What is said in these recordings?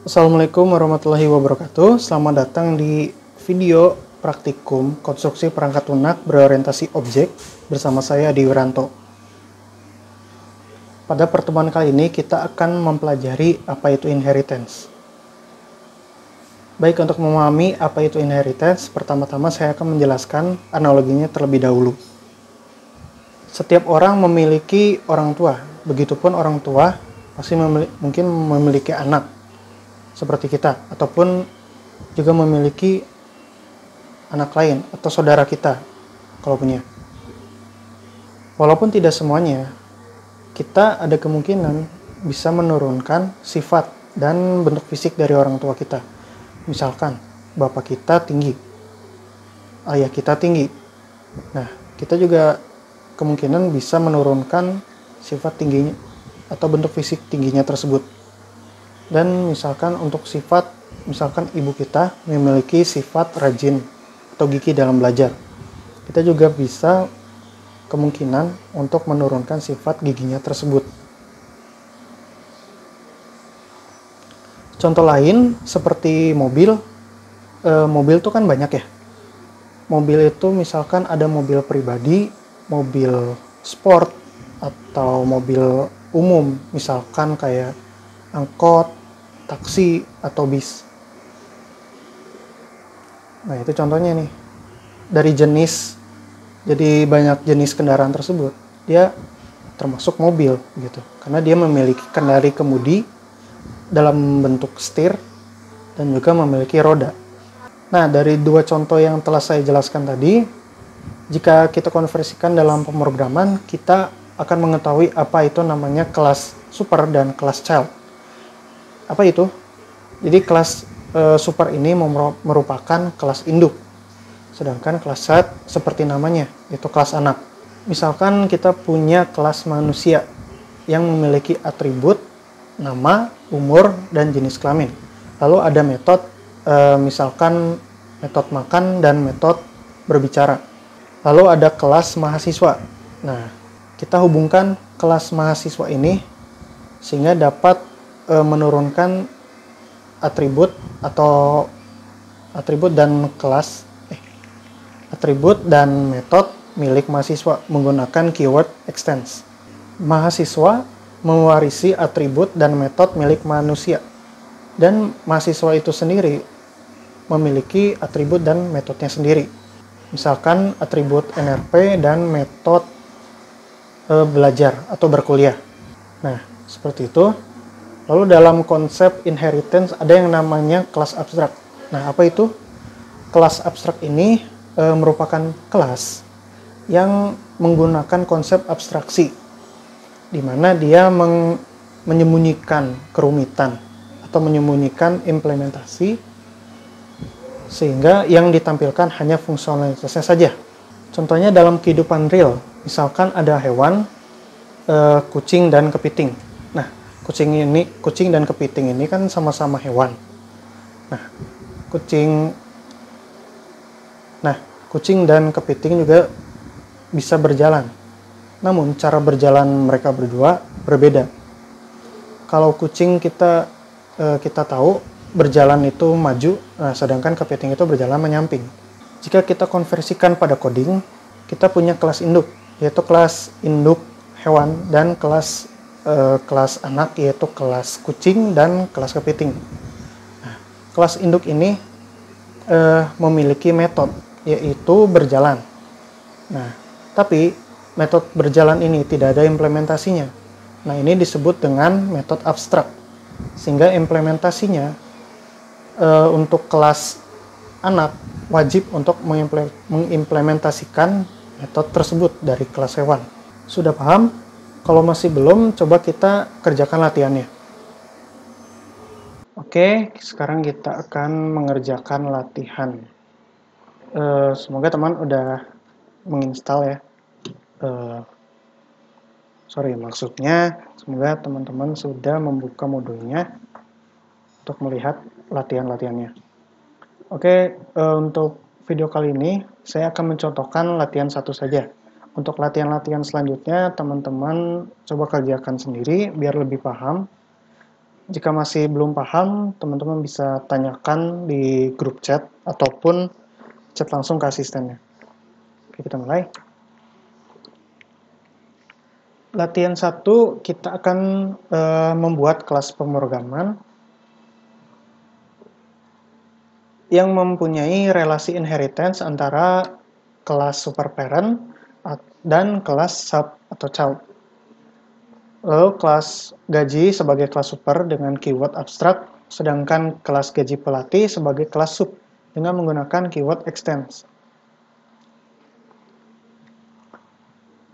Assalamualaikum warahmatullahi wabarakatuh. Selamat datang di video praktikum konstruksi perangkat lunak berorientasi objek bersama saya Adi Wiranto. Pada pertemuan kali ini kita akan mempelajari apa itu inheritance. Baik, untuk memahami apa itu inheritance, pertama-tama saya akan menjelaskan analoginya terlebih dahulu. Setiap orang memiliki orang tua, begitupun orang tua pasti mungkin memiliki anak seperti kita, ataupun juga memiliki anak lain atau saudara kita kalau punya. Walaupun tidak semuanya, kita ada kemungkinan bisa menurunkan sifat dan bentuk fisik dari orang tua kita. Misalkan bapak kita tinggi, ayah kita tinggi. Nah, kita juga kemungkinan bisa menurunkan sifat tingginya atau bentuk fisik tingginya tersebut. Dan misalkan untuk sifat, misalkan ibu kita memiliki sifat rajin atau gigih dalam belajar, kita juga bisa kemungkinan untuk menurunkan sifat giginya tersebut. Contoh lain seperti mobil. Mobil itu kan banyak ya. Mobil itu misalkan ada mobil pribadi, mobil sport, atau mobil umum, misalkan kayak angkot, taksi, atau bis. Nah, itu contohnya nih. Dari jenis, jadi banyak jenis kendaraan tersebut, dia termasuk mobil gitu. Karena dia memiliki kendali kemudi dalam bentuk setir dan juga memiliki roda. Nah, dari dua contoh yang telah saya jelaskan tadi, jika kita konversikan dalam pemrograman, kita akan mengetahui apa itu namanya kelas super dan kelas child. Apa itu? Jadi kelas super ini merupakan kelas induk, sedangkan kelas child seperti namanya, itu kelas anak. Misalkan kita punya kelas manusia yang memiliki atribut nama, umur, dan jenis kelamin. Lalu ada metode, misalkan metode makan dan metode berbicara. Lalu ada kelas mahasiswa. Nah, kita hubungkan kelas mahasiswa ini sehingga dapat menurunkan atribut atau atribut dan kelas atribut dan metode milik mahasiswa menggunakan keyword extends. Mahasiswa mewarisi atribut dan metode milik manusia, dan mahasiswa itu sendiri memiliki atribut dan metodenya sendiri. Misalkan atribut NRP dan metode belajar atau berkuliah. Nah, seperti itu. Lalu dalam konsep inheritance ada yang namanya kelas abstrak. Nah, apa itu? Kelas abstrak ini merupakan kelas yang menggunakan konsep abstraksi, di mana dia menyembunyikan kerumitan atau menyembunyikan implementasi, sehingga yang ditampilkan hanya fungsionalitasnya saja. Contohnya dalam kehidupan real, misalkan ada hewan, kucing dan kepiting. Nah, kucing dan kepiting ini kan sama-sama hewan. Nah, kucing dan kepiting juga bisa berjalan. Namun cara berjalan mereka berdua berbeda. Kalau kucing kita tahu berjalan itu maju, sedangkan kepiting itu berjalan menyamping. Jika kita konversikan pada coding, kita punya kelas induk, yaitu kelas induk hewan, dan kelas anak, yaitu kelas kucing dan kelas kepiting. Nah, kelas induk ini memiliki metode, yaitu berjalan. Nah, tapi metode berjalan ini tidak ada implementasinya. Nah, ini disebut dengan metode abstrak, sehingga implementasinya untuk kelas anak wajib untuk mengimplementasikan metode tersebut dari kelas hewan. Sudah paham? Kalau masih belum, coba kita kerjakan latihannya. Oke, sekarang kita akan mengerjakan latihan. Semoga teman udah menginstal ya. Maksudnya semoga teman-teman sudah membuka modulnya untuk melihat latihan-latihannya. Oke, untuk video kali ini saya akan mencontohkan latihan satu saja. Untuk latihan-latihan selanjutnya, teman-teman coba kerjakan sendiri biar lebih paham. Jika masih belum paham, teman-teman bisa tanyakan di grup chat ataupun chat langsung ke asistennya. Oke, kita mulai. Latihan 1, kita akan membuat kelas pemrograman yang mempunyai relasi inheritance antara kelas superparent dan kelas sub atau child. Lalu kelas gaji sebagai kelas super dengan keyword abstrak, sedangkan kelas gaji pelatih sebagai kelas sub dengan menggunakan keyword extends.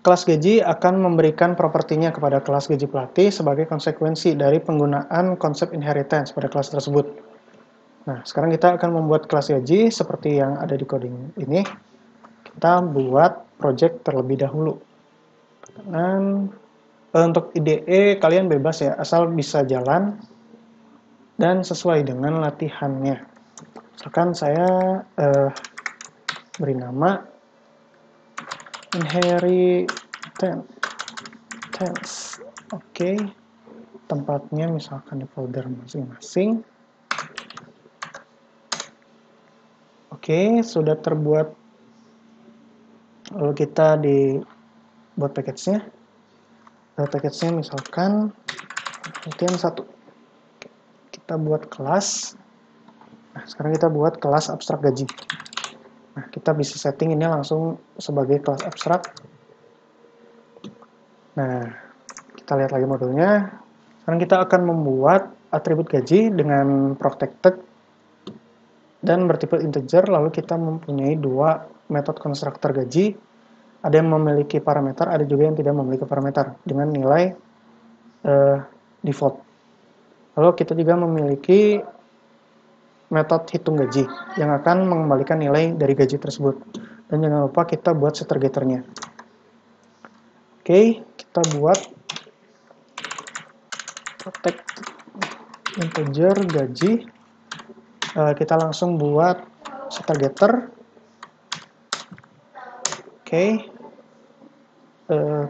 Kelas gaji akan memberikan propertinya kepada kelas gaji pelatih sebagai konsekuensi dari penggunaan konsep inheritance pada kelas tersebut. Nah, sekarang kita akan membuat kelas gaji seperti yang ada di coding ini. Kita buat project terlebih dahulu. Dan untuk IDE kalian bebas ya, asal bisa jalan dan sesuai dengan latihannya. Misalkan saya beri nama inheritance. Oke. Tempatnya misalkan di folder masing-masing. Oke, sudah terbuat. Lalu kita buat package-nya. Package-nya misalkan latihan 1. Kita buat kelas. Nah, sekarang kita buat kelas abstrak gaji. Nah, kita bisa setting ini langsung sebagai kelas abstrak. Nah, kita lihat lagi modulnya. Sekarang kita akan membuat atribut gaji dengan protected dan bertipe integer, lalu kita mempunyai 2 metode konstruktor gaji. Ada yang memiliki parameter, ada juga yang tidak memiliki parameter dengan nilai default. Lalu kita juga memiliki metode hitung gaji yang akan mengembalikan nilai dari gaji tersebut. Dan jangan lupa kita buat setter getternya. Oke, kita buat protect integer gaji. Kita langsung buat setter getter. Oke,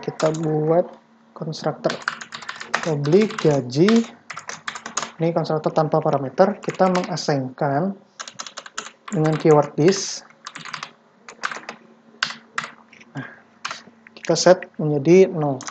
kita buat konstruktor public gaji. Ini konstruktor tanpa parameter. Kita mengasainkan dengan keyword this. Nah, kita set menjadi 0.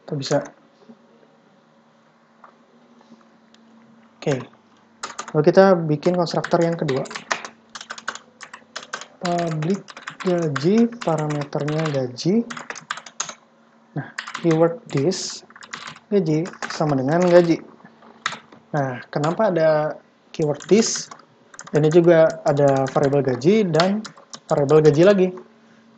Kita bisa. Oke. Lalu kita bikin konstruktor yang kedua. Public gaji, parameternya gaji. Nah, keyword this gaji sama dengan gaji. Nah, kenapa ada keyword this? Ini juga ada variabel gaji dan variabel gaji lagi.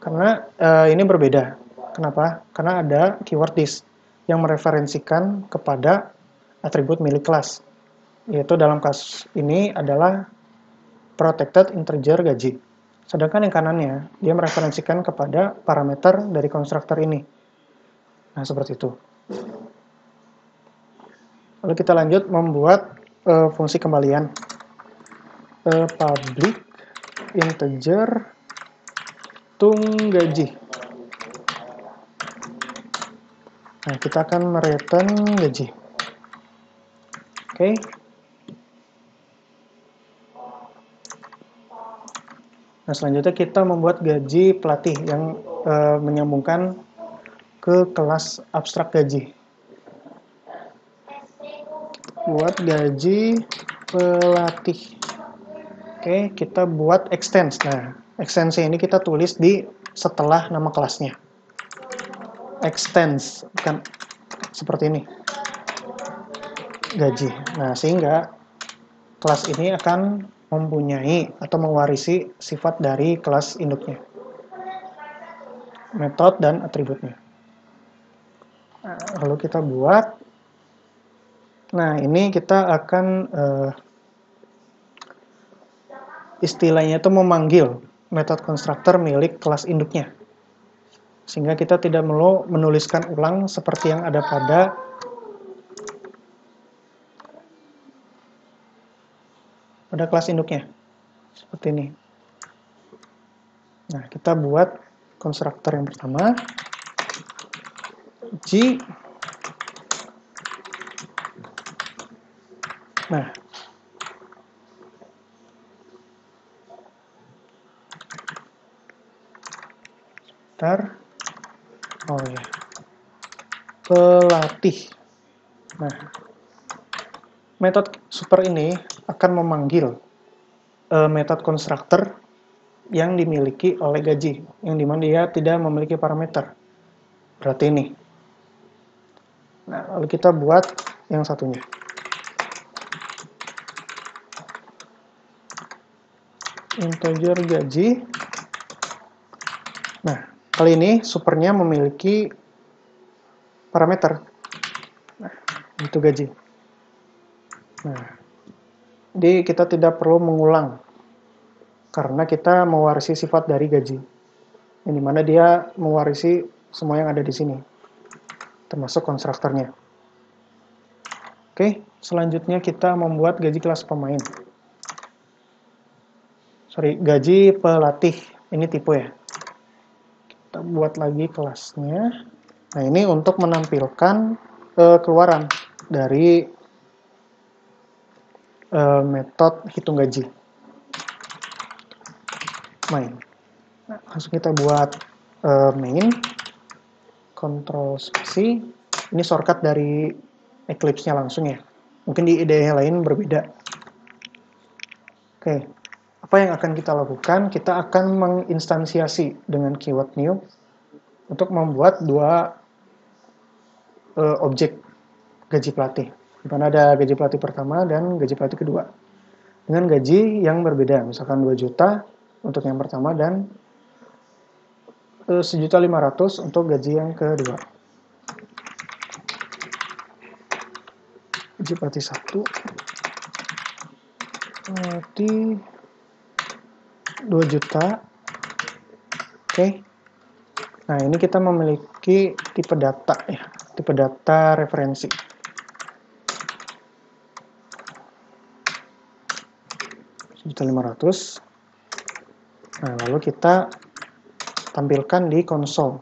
Karena ini berbeda. Kenapa? Karena ada keyword this yang mereferensikan kepada atribut milik kelas. Yaitu dalam kasus ini adalah protected integer gaji. Sedangkan yang kanannya, dia mereferensikan kepada parameter dari konstruktor ini. Nah, seperti itu. Lalu kita lanjut membuat fungsi kembalian. Public integer gaji. Nah, kita akan mereturn gaji. Oke. Nah, selanjutnya kita membuat gaji pelatih yang menyambungkan ke kelas abstrak gaji. Buat gaji pelatih. Oke, kita buat extends. Nah, extensi ini kita tulis di setelah nama kelasnya. Extends, bukan seperti ini. Gaji. Nah, sehingga kelas ini akan mempunyai atau mewarisi sifat dari kelas induknya. Metode dan atributnya. Nah, lalu kita buat. Nah, ini kita akan istilahnya itu memanggil metode konstruktor milik kelas induknya. Sehingga kita tidak perlu menuliskan ulang seperti yang ada pada kelas induknya. Seperti ini. Nah, kita buat konstruktor yang pertama. G. Nah, ntar, oh ya, pelatih. Nah, metode super ini akan memanggil metode constructor yang dimiliki oleh gaji, yang dimana dia tidak memiliki parameter. Berarti ini. Nah, lalu kita buat yang satunya. Integer gaji. Nah, kali ini supernya memiliki parameter. Nah, itu gaji. Nah, jadi kita tidak perlu mengulang karena kita mewarisi sifat dari gaji. Yang dimana dia mewarisi semua yang ada di sini, termasuk konstruktornya. Oke, selanjutnya kita membuat gaji kelas pemain. Gaji pelatih. Ini tipe ya. Kita buat lagi kelasnya. Nah, ini untuk menampilkan keluaran dari metode hitung gaji. Main. Nah, langsung kita buat main. Control spasi. Ini shortcut dari Eclipse-nya langsung ya. Mungkin di IDE yang lain berbeda. Oke. Apa yang akan kita lakukan? Kita akan menginstansiasi dengan keyword new untuk membuat dua objek gaji pelatih. Di mana ada gaji pelatih pertama dan gaji pelatih kedua. Dengan gaji yang berbeda, misalkan 2 juta untuk yang pertama dan 1.500.000 untuk gaji yang kedua. Gaji pelatih 1. Pelatih 2 juta. Oke. Nah, ini kita memiliki tipe data ya, tipe data referensi. $1.500.000. Nah, lalu kita tampilkan di konsol.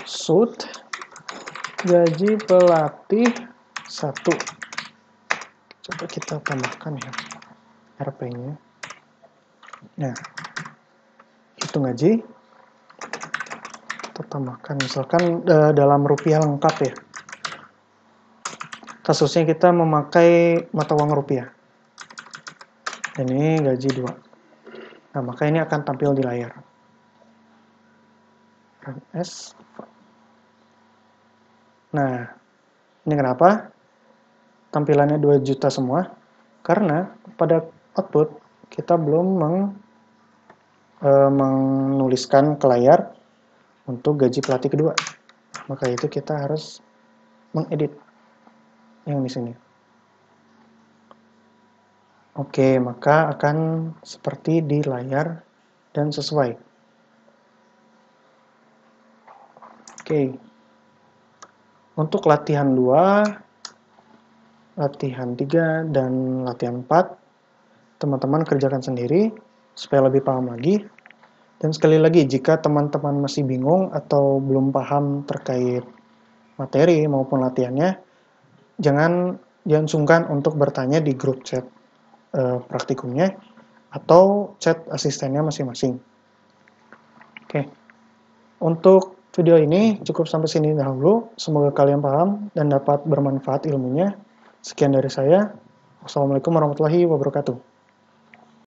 Shoot gaji pelatih 1. Coba kita tambahkan ya RP-nya. Nah, hitung gaji. Kita tambahkan misalkan dalam rupiah lengkap ya. Kasusnya kita memakai mata uang rupiah. Dan ini gaji 2. Nah, maka ini akan tampil di layar. Run as. Nah, ini kenapa? Tampilannya 2 juta semua. Karena pada output kita belum menuliskan ke layar untuk gaji pelatih kedua. Maka itu kita harus mengedit yang di sini. Oke, maka akan seperti di layar dan sesuai. Oke. Untuk latihan 2, latihan 3, dan latihan 4, teman-teman kerjakan sendiri supaya lebih paham lagi. Dan sekali lagi, jika teman-teman masih bingung atau belum paham terkait materi maupun latihannya, jangan sungkan untuk bertanya di grup chat praktikumnya atau chat asistennya masing-masing. Oke. Untuk video ini cukup sampai sini dahulu. Semoga kalian paham dan dapat bermanfaat ilmunya. Sekian dari saya. Wassalamualaikum warahmatullahi wabarakatuh.